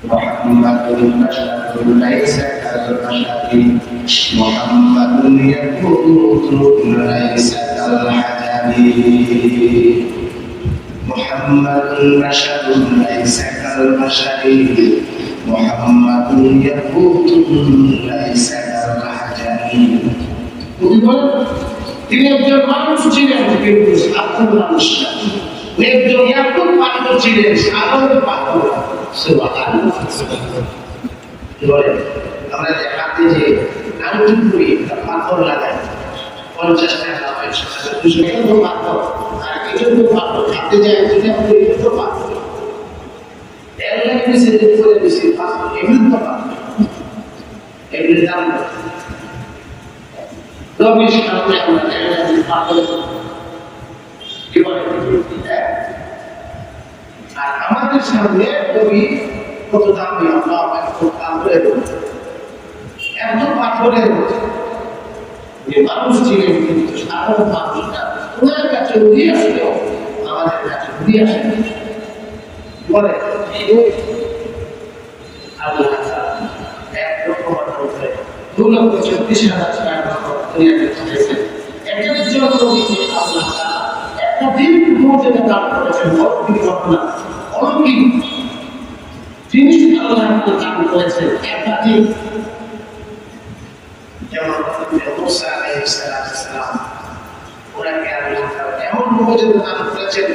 محمد بشر ليس كالبشر محمد يقوت ليس كالحجر محمد بشر ليس كالبشر محمد يقوت ليس كالحجر তিনি একজন মানুষ ছিলেন কিন্তু সাধারণ মানুষ না একজন এরকম পাথর ছিলেন সাধারণ পাথর সুবহানাল্লাহ আমরা দেখাতে যে আঙ্গুল পুরি পাথর লাগাই 50 টাকা 200 টাকা পাথর আর কিছু পাথর খাতে যায় যেটা পুরি তো পাথর এর লাগে বেশি করে বেশি পাথর এমনি তো পাথর এর দাম রবিশ কারণে আমরা পাথর কি বলে আর আমাদের সামনে কবি কত দামি আল্লাহ এত পাথরের যে মানুষ ছিলেন কিন্তু সাধারণ মানুষ না ওনার কাছে উড়িয়ে আসলে আমাদের কাছে উড়িয়ে আসে বলে আল্লাহ একরকম করে 2,34,000 টাকা একজনের জন্য আল্লাহ একটা দিন মর্যাদা দান করেছেন অলৌকিক ঘটনা অলৌকিক জিনিস আল্লাহ দান করেছেন একটা দিন যেমন মুসা আলাইহিস সালাম ওনাকে আল্লাহ এমন মর্যাদা দান করেছেন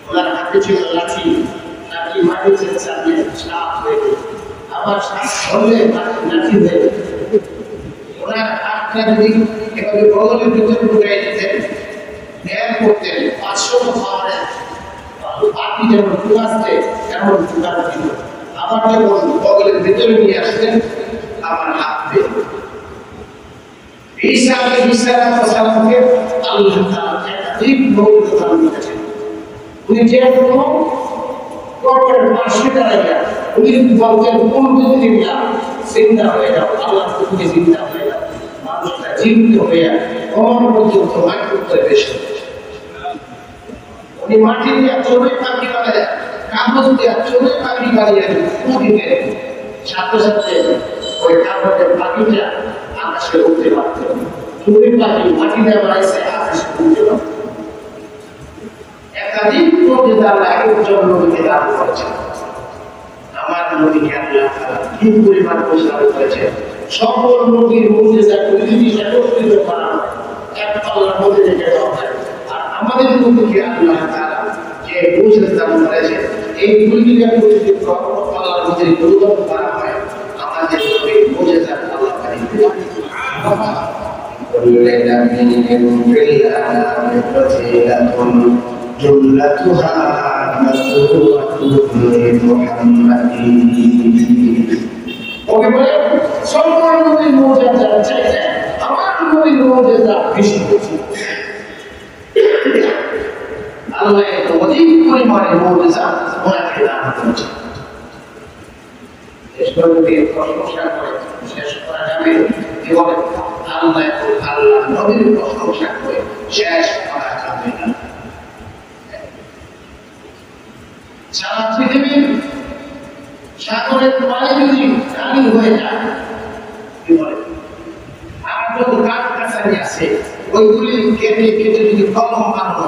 ওনার হাতে ছিল লাঠি লাঠি মাটিতে চাপিয়ে সাপ হয়ে গেল আবার সাপ ধরলে লাঠি হয়ে গেল ওনার হাতটা যদি এভাবে বগলের ভিতরে ঢুকাই দিতেন ধ্যান করতেন 500 পাওয়ারের পাখি যেমন ফুলাসতে এমন ফুলার দিল আবার যখন বগলের ভিতরে নিয়ে আসতেন আমার হাত বের ঈসা আলাইহিস সালামকে আল্লাহ তাআলা একাধিক মৌলিক দান করেছেন উনি যে কোনো কবরের পাশে দাঁড়াইয়া উনি বলতেন কোন দিনটা জিন্দা হয়ে যাও আল্লাহ তুমি জিন্দা হয়ে যাও মানুষটা জীবিত হয়ে কবর পর্যন্ত মাটি করে বেশি উনি মাটি দিয়ে চলে পাখি বানায় কাগজ দিয়ে চলে পাখি বানিয়ে দিতে সাথে সাথে ওই কাগজের পাখিটা আকাশে উঠতে পারত চুরি পাখি মাটি দিয়ে বানাইছে আকাশে উঠতে পারত একাধিক মর্যাদা লাইফের জন্য নবীকে দান করেছেন আমার নবীকে আল্লাহ তাআলা কি পরিমাণ প্রশংসা করেছেন সকল নবীর মর্যাদা জিনিস একত্রিত করা হয় এক আল্লাহর মধ্যে রেখে দেওয়া হয় আর আমাদের নবীকে আল্লাহ তাআলা যে মর্যাদা দান করেছেন এই দুইটি একত্রিত করা আল্লাহর মধ্যে পরিবর্তন করা হয় আমাদের নবীর মর্যাদা আল্লাহ তাআলা جملتها مذكورة لمحمد ওকে বলে সম্পূর্ণ নবীর মর্যাদা চাইছে আমার নবীর মর্যাদা বেশি আল্লাহ এত অধিক পরিমাণে মর্যাদা ওনাকে দান করেছে ঈশ্বরকে প্রশংসা করে শেষ করা যাবে কিভাবে আল্লাহ নবীর প্রশংসা করে শেষ করা যাবে না সারা পৃথিবীর সাগরের পানি যদি পানি হয়ে যায় কি বলে আর যত কাঠ কাছারি আছে ওইগুলি কেটে কেটে যদি কলম বানানো